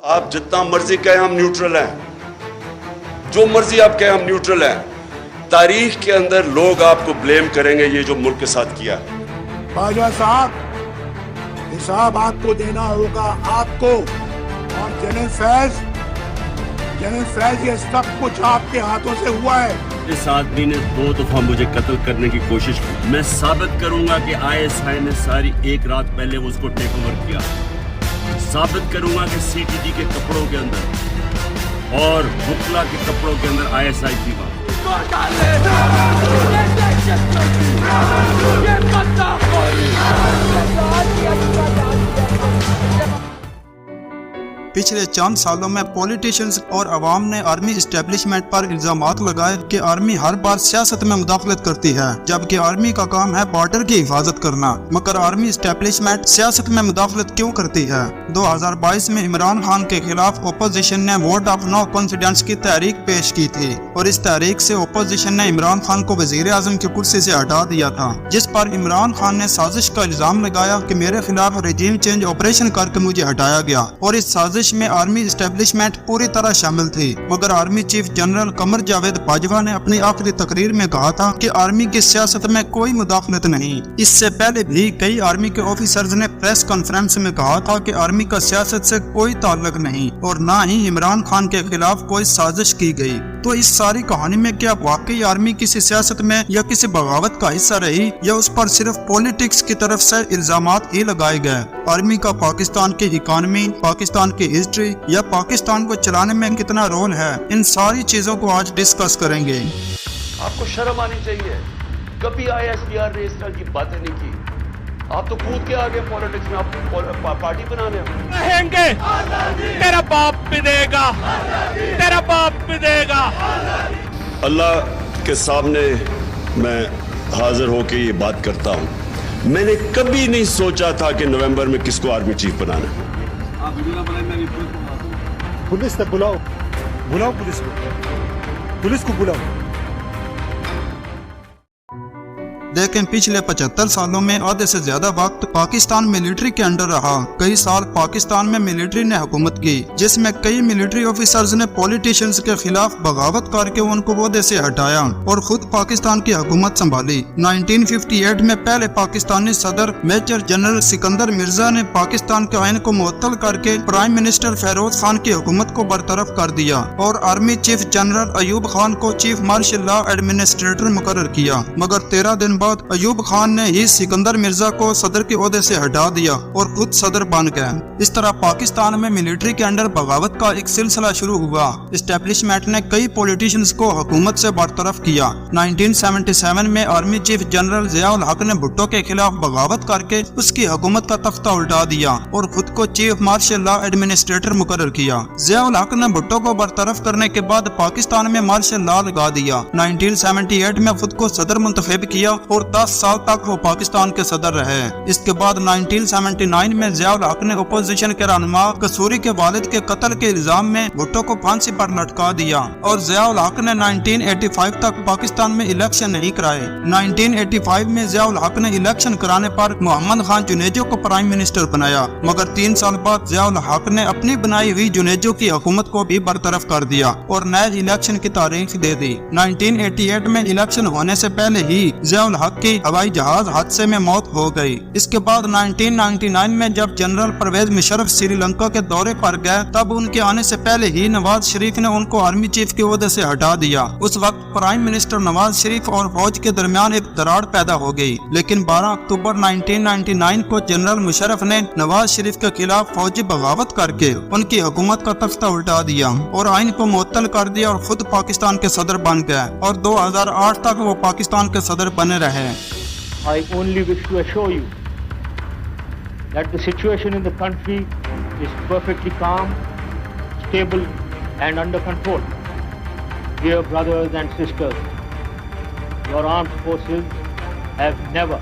آپ جتنا مرضی کہیں ہم نیوٹرل ہیں, جو مرضی آپ کہیں ہم نیوٹرل ہیں, تاریخ کے اندر لوگ آپ کو بلیم کریں گے یہ جو ملک کے ساتھ کیا. خواجہ صاحب, حساب آپ کو دینا ہوگا, آپ کو. اور جنرل فیض یہ سب کچھ آپ کے ہاتھوں سے ہوا ہے. اس آدمی نے 2 دفعہ مجھے قتل کرنے کی کوشش کی. میں ثابت کروں گا کہ ISI نے ساری ایک رات پہلے اس کو ٹیک اوور کیا. ثابت کروں گا کہ CTG کے کپڑوں کے اندر اور بکلا کے کپڑوں کے اندر ISI کی بات. پچھلے چند سالوں میں پولیٹیشنز اور عوام نے آرمی اسٹیبلشمنٹ پر الزامات لگائے کہ آرمی ہر بار سیاست میں مداخلت کرتی ہے, جبکہ آرمی کا کام ہے بارڈر کی حفاظت کرنا. مگر آرمی اسٹیبلشمنٹ سیاست میں مداخلت کیوں کرتی ہے؟ 2022 میں عمران خان کے خلاف اپوزیشن نے ووٹ آف نو کانفیڈنس کی تحریک پیش کی تھی, اور اس تحریک سے اپوزیشن نے عمران خان کو وزیر اعظم کی کرسی سے ہٹا دیا تھا, جس پر عمران خان نے سازش کا الزام لگایا کہ میرے خلاف رجیم چینج آپریشن کر کے مجھے ہٹایا گیا, اور اس سازش میں آرمی اسٹیبلشمنٹ پوری طرح شامل تھی. مگر army chief general Qamar Javed Bajwa نے اپنی آخری تقریر میں کہا تھا کہ آرمی کی سیاست میں کوئی مداخلت نہیں. اس سے پہلے بھی کئی آرمی کے آفیسرز نے پریس کانفرنس میں کہا تھا کہ آرمی کا سیاست سے کوئی تعلق نہیں اور نہ ہی عمران خان کے خلاف کوئی سازش کی گئی. تو اس ساری کہانی میں کیا واقعی آرمی کسی سیاست میں یا کسی بغاوت کا حصہ رہی, یا اس پر صرف پولیٹکس کی طرف سے الزامات ہی لگائے گئے؟ آرمی کا پاکستان کی اکانومی, پاکستان کی ہسٹری یا پاکستان کو چلانے میں کتنا رول ہے, ان ساری چیزوں کو آج ڈسکس کریں گے. آپ کو شرم آنی چاہیے, کبھی ISPR نے اس طرح کی باتیں نہیں کی. آپ تو کود کے آگے پولیٹکس میں, آپ پارٹی بنانے رہیں گے, تیرا باپ بھی دے گا, تیرا باپ بھی دے گا. اللہ کے سامنے میں حاضر ہو کے یہ بات کرتا ہوں, میں نے کبھی نہیں سوچا تھا کہ نومبر میں کس کو آرمی چیف بنانا. پولیس تک بلاؤ پولیس کو بلاؤ. لیکن پچھلے 75 سالوں میں آدھے سے زیادہ وقت پاکستان ملٹری کے انڈر رہا. کئی سال پاکستان میں ملٹری نے حکومت کی, جس میں کئی ملٹری آفیسرز نے پولیٹیشنز کے خلاف بغاوت کر کے ان کو عہدے سے ہٹایا اور خود پاکستان کی حکومت سنبھالی. 1958 میں پہلے پاکستانی صدر میجر جنرل سکندر مرزا نے پاکستان کے آئین کو معطل کر کے پرائم منسٹر فیروز خان کی حکومت کو برطرف کر دیا اور army chief general Ayub Khan کو چیف مارشل لا ایڈمنسٹریٹر مقرر کیا. مگر 13 دن بعد ایوب خان نے ہی سکندر مرزا کو صدر کے عہدے سے ہٹا دیا اور خود صدر بن گئے. اس طرح پاکستان میں ملٹری کے انڈر بغاوت کا ایک سلسلہ شروع ہوا. اسٹیبلشمنٹ نے کئی پولیٹیشنز کو حکومت سے برطرف کیا. 1977 میں آرمی چیف جنرل ضیاء الحق نے بھٹو کے خلاف بغاوت کر کے اس کی حکومت کا تختہ الٹا دیا اور خود کو چیف مارشل لا ایڈمنسٹریٹر مقرر کیا. ضیاء الحق نے بھٹو کو برطرف کرنے کے بعد پاکستان میں مارشل لا لگا دیا. 1978 میں خود کو صدر منتخب کیا اور 10 سال تک وہ پاکستان کے صدر رہے. اس کے بعد 1979 میں ضیاء الحق نے اپوزیشن کے رہنما قصوری کے والد کے قتل کے الزام میں بھٹو کو پھانسی پر لٹکا دیا اور ضیاء الحق نے 1985 تک پاکستان میں الیکشن نہیں کرائے. 1985 میں ضیاء الحق نے الیکشن کرانے پر محمد خان جنیجو کو پرائم منسٹر بنایا, مگر 3 سال بعد ضیاء الحق نے اپنی بنائی ہوئی جنیجو کی حکومت کو بھی برطرف کر دیا اور نئے الیکشن کی تاریخ دے دی. 1988 میں الیکشن ہونے سے پہلے ہی ضیاء الحق کی ہوائی جہاز حادثے میں موت ہو گئی. اس کے بعد 1999 میں جب جنرل پرویز مشرف سری لنکا کے دورے پر گئے, تب ان کے آنے سے پہلے ہی نواز شریف نے ان کو آرمی چیف کے عہدے سے ہٹا دیا. اس وقت پرائم منسٹر نواز شریف اور فوج کے درمیان ایک دراڑ پیدا ہو گئی, لیکن 12 اکتوبر 1999 کو جنرل مشرف نے نواز شریف کے خلاف فوجی بغاوت کر کے ان کی حکومت کا تختہ الٹا دیا اور آئین کو معطل کر دیا اور خود پاکستان کے صدر بن گئے اور 2008 تک وہ پاکستان کے صدر بنے رہے. I only wish to assure you that the situation in the country is perfectly calm, stable and under control. Dear brothers and sisters, your armed forces have never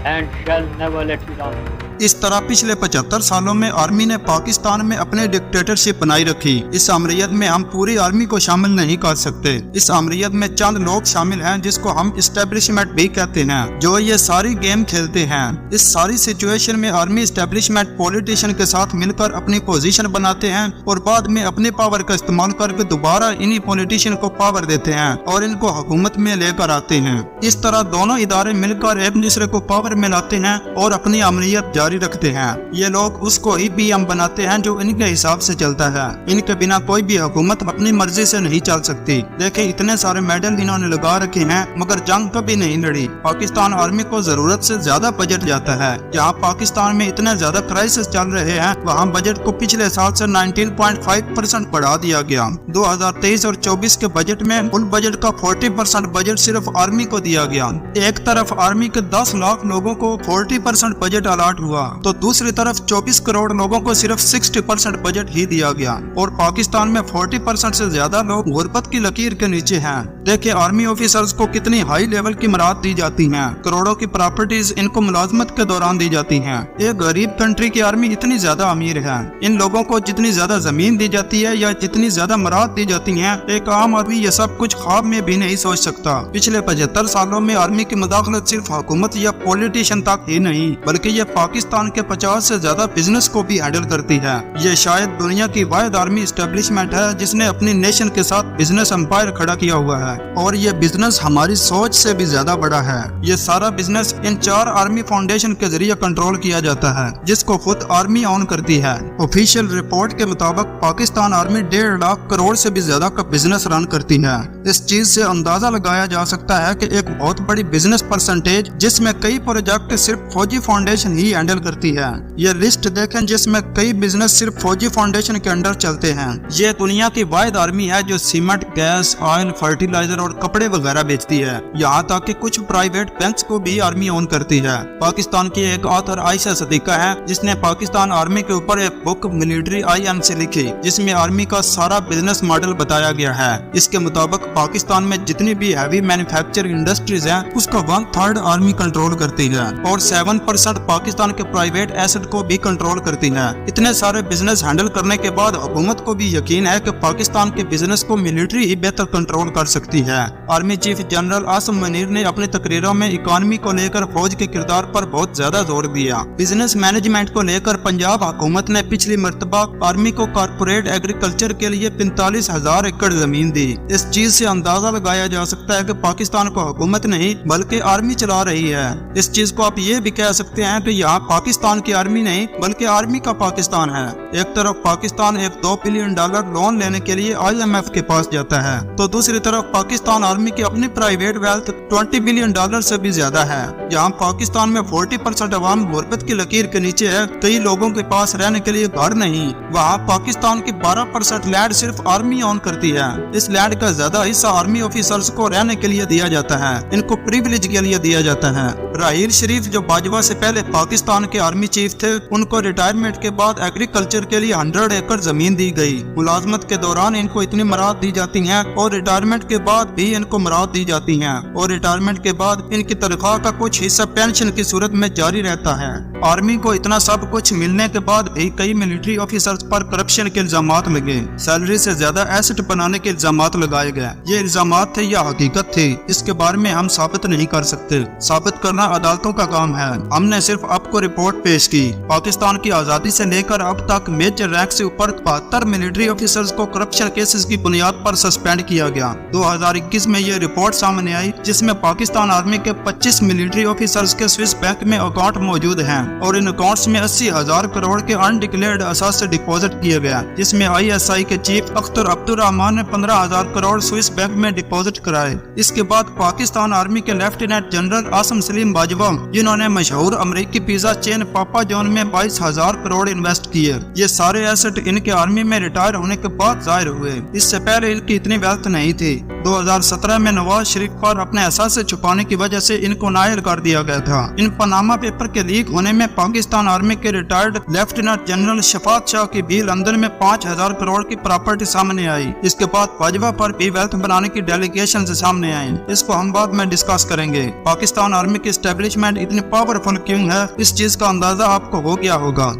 and shall never let you down. इस तरह पिछले 75 सालों में army ने पाकिस्तान में अपने dictatorship बनाई रखी। इस आमरीयत में हम पूरी आर्मी को शामिल नहीं कर सकते। इस आमरीयत में चंद लोग शामिल हैं जिसको हम इस्टेब्लिशमेंट भी कहते हैं, जो ये सारी गेम खेलते हैं। इस सारी सिचुएशन में आर्मी इस्टेब्लिशमेंट पॉलिटिशियन के साथ मिलकर अपनी पोजीशन बनाते हैं और बाद में अपने पावर का इस्तेमाल करके दोबारा इन्हीं पॉलिटिशियन को पावर देते हैं और इनको हुकूमत में लेकर आते हैं। इस तरह दोनों इदारे मिलकर एक दूसरे को पावर में लाते हैं और अपनी आमरीयत जारी रखते हैं। ये लोग उसको ही पीएम बनाते हैं जो इनके हिसाब से चलता है। इनके बिना कोई भी हुकूमत अपनी मर्जी से नहीं चल सकती। देखे इतने सारे मेडल इन्होंने लगा रखे हैं मगर जंग कभी नहीं लड़ी। पाकिस्तान आर्मी को जरूरत से ज्यादा बजट जाता है। यहाँ पाकिस्तान में इतने ज्यादा क्राइसिस चल रहे हैं, वहाँ बजट को पिछले साल से 19.5% बढ़ा दिया गया। 2023 और 24 के बजट में कुल बजट का 40% बजट सिर्फ आर्मी को दिया गया। एक तरफ आर्मी के 10 लाख लोगों को 40% बजट अलॉट हुआ तो दूसरी तरफ 24 करोड़ लोगों को सिर्फ 60% बजट ही दिया गया और पाकिस्तान में 40% से ज्यादा लोग गुर्बत की लकीर के नीचे हैं। देखिए आर्मी ऑफिसर्स को कितनी हाई लेवल की मराद दी जाती हैं। करोड़ों की प्रॉपर्टीज इनको मुलाजमत के दौरान दी जाती हैं। एक गरीब कंट्री की आर्मी इतनी ज्यादा अमीर है। इन लोगों को जितनी ज्यादा जमीन दी जाती है या जितनी ज्यादा मराद दी जाती है, एक आम आदमी ये सब कुछ ख्वाब में भी नहीं सोच सकता। पिछले 75 सालों में आर्मी की मुदाखलत सिर्फ हुकूमत या पॉलिटिशियन तक ही नहीं बल्कि ये पाकिस्तान के 50 से ज्यादा बिजनेस को भी हैंडल करती है। ये शायद दुनिया की वाहिद आर्मी एस्टेब्लिशमेंट है जिसने अपनी नेशन के साथ बिजनेस एम्पायर खड़ा किया हुआ है और ये बिजनेस हमारी सोच से भी ज्यादा बड़ा है। ये सारा बिजनेस इन 4 आर्मी फाउंडेशन के जरिए कंट्रोल किया जाता है जिसको खुद आर्मी ऑन करती है। ऑफिशियल रिपोर्ट के मुताबिक पाकिस्तान आर्मी 1.5 लाख करोड़ से भी ज्यादा का बिजनेस रन करती है। इस चीज से अंदाजा लगाया जा सकता है कि एक बहुत बड़ी बिजनेस परसेंटेज जिसमें कई प्रोजेक्ट सिर्फ फौजी फाउंडेशन ही हैंडल करती है। ये लिस्ट देखें जिसमें कई बिजनेस सिर्फ फौजी फाउंडेशन के अंडर चलते हैं। ये दुनिया की वाहिद आर्मी है जो सीमेंट, गैस, ऑयल, फर्टिलाइजर और कपड़े वगैरह बेचती है। यहाँ तक कि कुछ प्राइवेट बैंक्स को भी आर्मी ओन करती है। पाकिस्तान की एक ऑथर आयशा सदीका है जिसने पाकिस्तान आर्मी के ऊपर एक बुक मिलिट्री IMC लिखी जिसमें आर्मी का सारा बिजनेस मॉडल बताया गया है। इसके मुताबिक पाकिस्तान में जितनी भी हैवी मैन्युफैक्चरिंग इंडस्ट्रीज हैं उसका 1/3 आर्मी कंट्रोल करती है और 7% पाकिस्तान के प्राइवेट एसेट को भी कंट्रोल करती है। इतने सारे बिजनेस हैंडल करने के बाद हुकूमत को भी यकीन है कि पाकिस्तान के बिजनेस को मिलिट्री ही बेहतर कंट्रोल कर सकती है। Army chief general Asim Munir ने अपनी तकरीरों में इकोनॉमी को लेकर फौज के किरदार पर बहुत ज्यादा जोर दिया। बिजनेस मैनेजमेंट को लेकर पंजाब हुकूमत ने पिछली मर्तबा आर्मी को कारपोरेट एग्रीकल्चर के लिए 45,000 एकड़ जमीन दी। इस चीज से अंदाजा लगाया जा सकता है कि पाकिस्तान को हुकूमत नहीं बल्कि आर्मी चला रही है। इस चीज को आप ये भी कह सकते हैं कि यहाँ पाकिस्तान की आर्मी नहीं बल्कि आर्मी का पाकिस्तान है। एक तरफ पाकिस्तान एक $2 बिलियन लोन लेने के लिए IMF के पास जाता है तो दूसरी तरफ पाकिस्तान आर्मी की अपनी प्राइवेट वेल्थ $20 बिलियन से भी ज्यादा है। जहाँ पाकिस्तान में 40% अवाम गुर्बत की लकीर के नीचे है, कई लोगों के पास रहने के लिए घर नहीं, वहाँ पाकिस्तान की 12% लैंड सिर्फ आर्मी ऑन करती है। इस लैंड का ज्यादा हिस्सा आर्मी ऑफिसर्स को रहने के लिए दिया जाता है, इनको प्रिविलेज के लिए दिया जाता है। राहील शरीफ जो बाजवा से पहले पाकिस्तान के आर्मी चीफ थे, उनको रिटायरमेंट के बाद एग्रीकल्चर के लिए 100 एकड़ जमीन दी गई। मुलाजमत के दौरान इनको इतनी मराद दी जाती है और रिटायरमेंट के बाद भी इनको मराद दी जाती है और रिटायरमेंट के बाद इनकी तनख्वाह का कुछ हिस्सा पेंशन की सूरत में जारी रहता है। आर्मी को इतना सब कुछ मिलने के बाद भी कई मिलिट्री ऑफिसर्स पर करप्शन के इल्जामात लगे, सैलरी से ज्यादा एसेट बनाने के इल्जामात लगाए गए। ये इल्जामात थे या हकीकत थी, इसके बारे में हम साबित नहीं कर सकते। साबित करना अदालतों का काम है। हमने सिर्फ आपको रिपोर्ट पेश की। पाकिस्तान की आजादी से लेकर अब तक मेजर रैंक से ऊपर 72 मिलिट्री ऑफिसर्स को करप्शन केसेस की बुनियाद पर सस्पेंड किया गया। 2021 में ये रिपोर्ट सामने आई जिसमें पाकिस्तान आर्मी के 25 मिलिट्री ऑफिसर्स के स्विस बैंक में अकाउंट मौजूद हैं और इन अकाउंट्स में 80,000 करोड़ के अनडिक्लेयर्ड असास से डिपॉजिट किए गए, जिसमें ISI के चीफ अख्तर अब्दुल रहमान ने 15,000 करोड़ स्विस बैंक में डिपॉजिट कराए। इसके बाद पाकिस्तान आर्मी के लेफ्टिनेंट जनरल आसिम सलीम बाजवा, जिन्होंने मशहूर अमेरिकी पिज्जा चेन पापा जॉन में 22,000 करोड़ इन्वेस्ट किए। ये सारे एसेट इनके आर्मी में रिटायर होने के बाद जाहिर हुए, इससे पहले इनकी इतनी वेल्थ नहीं थी। 2017 में नवाज शरीफ पर अपने असासे छुपाने की वजह से इनको नाअहल कर दिया गया था। इन पनामा पेपर के लीक होने में पाकिस्तान आर्मी के retired lieutenant general Shafat Shah की भी लंदन में 5,000 करोड़ की प्रॉपर्टी सामने आई। इसके बाद बाजवा पर भी वेल्थ बनाने की डेलीगेशन सामने आई। इसको हम बाद में डिस्कस करेंगे। पाकिस्तान आर्मी की एस्टेब्लिशमेंट इतनी पावरफुल क्यों है, इस चीज का अंदाजा आपको हो गया होगा।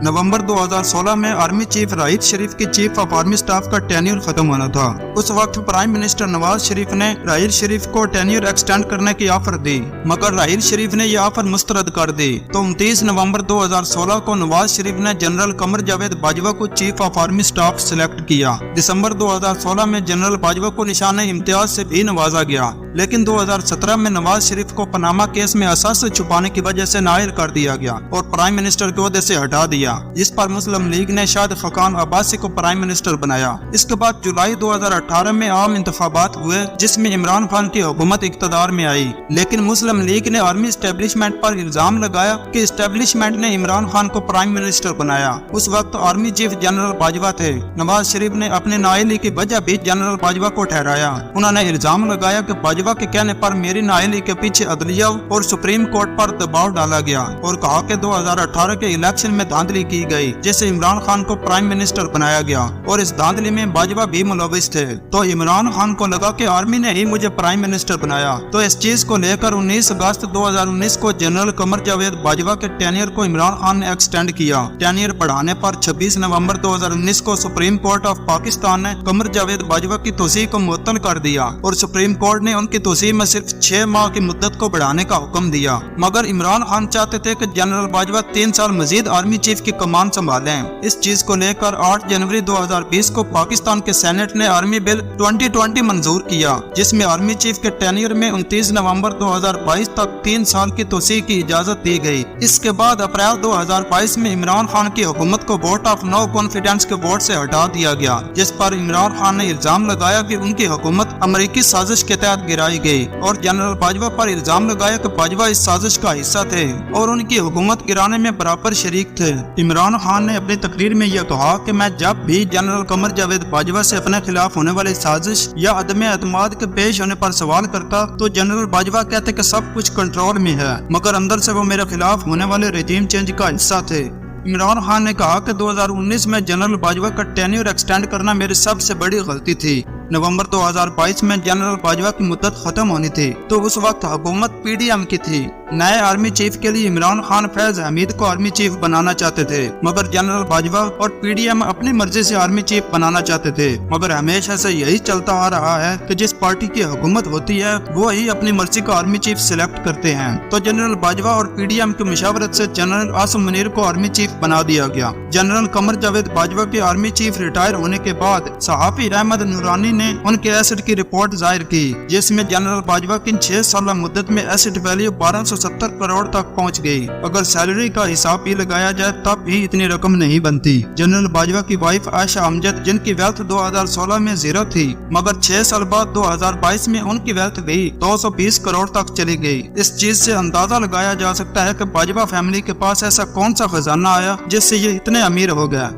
नवंबर 2016 में आर्मी चीफ राहिल शरीफ की चीफ ऑफ आर्मी स्टाफ का टेन्यूर खत्म होना था। उस वक्त प्राइम मिनिस्टर नवाज शरीफ ने राहिल शरीफ को टेन्यूर एक्सटेंड करने की ऑफर दी, मगर राहिल शरीफ ने यह ऑफर मुस्तरद कर दी। तो 29 नवंबर 2016 को नवाज शरीफ ने जनरल कमर जावेद बाजवा को chief of army staff select किया। दिसंबर 2016 में जनरल बाजवा को निशान इम्तियाज से भी नवाजा गया, लेकिन 2017 में नवाज शरीफ को पनामा केस में असासे छुपाने की वजह से नाअहल कर दिया गया और प्राइम मिनिस्टर के ओहदे से हटा दिया, जिस पर मुस्लिम लीग ने शाहिद खकान अब्बासी को प्राइम मिनिस्टर बनाया। इसके बाद जुलाई 2018 में आम इंतखाबात हुए, जिसमें इमरान खान की हुकूमत इख्तदार में आई, लेकिन मुस्लिम लीग ने आर्मी एस्टेब्लिशमेंट पर इल्जाम लगाया कि एस्टेब्लिशमेंट ने इमरान खान को प्राइम मिनिस्टर बनाया। उस वक्त आर्मी चीफ जनरल बाजवा थे। नवाज शरीफ ने अपने नाअहली की वजह भी जनरल बाजवा को ठहराया। उन्होंने इल्जाम लगाया कि बाजवा के कहने पर मेरी नाअहली के पीछे अदलिया और सुप्रीम कोर्ट पर दबाव डाला गया, और कहा कि 2018 के इलेक्शन में धांधली की गई, जिससे इमरान खान को प्राइम मिनिस्टर बनाया गया, और इस धांधली में बाजवा भी मुलविस थे। तो इमरान खान को लगा कि आर्मी ने ही मुझे प्राइम मिनिस्टर बनाया। तो इस चीज को लेकर 19 अगस्त 2019 को जनरल कमर जावेद बाजवा के टेन्योर को इमरान खान ने एक्सटेंड किया। टेन्योर बढ़ाने पर 26 नवंबर 2019 को सुप्रीम कोर्ट ऑफ पाकिस्तान ने कमर जावेद बाजवा की तोसी को मुअत्तल कर दिया, और सुप्रीम कोर्ट ने उनकी तोसी में सिर्फ 6 माह की मुद्दत को बढ़ाने का हुक्म दिया। मगर इमरान खान चाहते थे कि जनरल बाजवा 3 साल मजीद आर्मी चीफ की कमान संभालें। इस चीज को लेकर 8 जनवरी 2020 को पाकिस्तान के सेनेट ने आर्मी बिल 2020 मंजूर किया, जिसमें आर्मी चीफ के टेन्योर में 29 नवंबर 2022 तक 3 साल की तोसी की इजाजत दी गई। इसके बाद अप्रैल 2022 में इमरान खान की हुकूमत को वोट ऑफ नो कॉन्फिडेंस के वोट से हटा दिया गया, जिस पर इमरान खान ने इल्जाम लगाया कि उनकी हुकूमत अमेरिकी साजिश के तहत गिराई गई, और जनरल बाजवा पर इल्जाम लगाया कि बाजवा इस साजिश का हिस्सा थे और उनकी हुकूमत गिराने में बराबर शरीक थे। इमरान खान ने अपनी तकरीर में यह कहा कि मैं जब भी जनरल कमर जावेद बाजवा से अपने खिलाफ होने वाली साजिश या अदम एतमाद के पेश होने पर सवाल करता, तो जनरल बाजवा कहते कि सब कुछ कंट्रोल में है, मगर अंदर से वो मेरे खिलाफ होने वाले रेजीम चेंज का हिस्सा थे। इमरान खान ने कहा कि 2019 में जनरल बाजवा का टेन्योर एक्सटेंड करना मेरी सबसे बड़ी गलती थी। नवंबर 2022 में जनरल बाजवा की मुद्दत खत्म होनी थी, तो उस वक्त हुकूमत PDM की थी। नए आर्मी चीफ के लिए इमरान खान फैज हमीद को आर्मी चीफ बनाना चाहते थे, मगर जनरल बाजवा और PDM अपनी मर्जी से आर्मी चीफ बनाना चाहते थे। मगर हमेशा से यही चलता आ रहा है कि जिस पार्टी की हुकूमत होती है वो ही अपनी मर्जी का आर्मी चीफ सिलेक्ट करते हैं। तो जनरल बाजवा और PDM की मुशावरत से जनरल आसिम मुनीर को आर्मी चीफ बना दिया गया। जनरल कमर जावेद बाजवा के आर्मी चीफ रिटायर होने के बाद सहाफी अहमद नूरानी ने उनके एसेट की रिपोर्ट जाहिर की, जिसमें जनरल बाजवा की 6 साल मुद्दत में एसेट वैल्यू 1270 करोड़ तक पहुंच गई। अगर सैलरी का हिसाब भी लगाया जाए तब भी इतनी रकम नहीं बनती। जनरल बाजवा की वाइफ आयशा अमजद, जिनकी वेल्थ 2016 में 0 थी, मगर 6 साल बाद 2022 में उनकी वेल्थ भी 220 करोड़ तक चली गई। इस चीज से अंदाजा लगाया जा सकता है कि बाजवा फैमिली के पास ऐसा कौन सा खजाना आया जिससे ये इतने अमीर हो गया।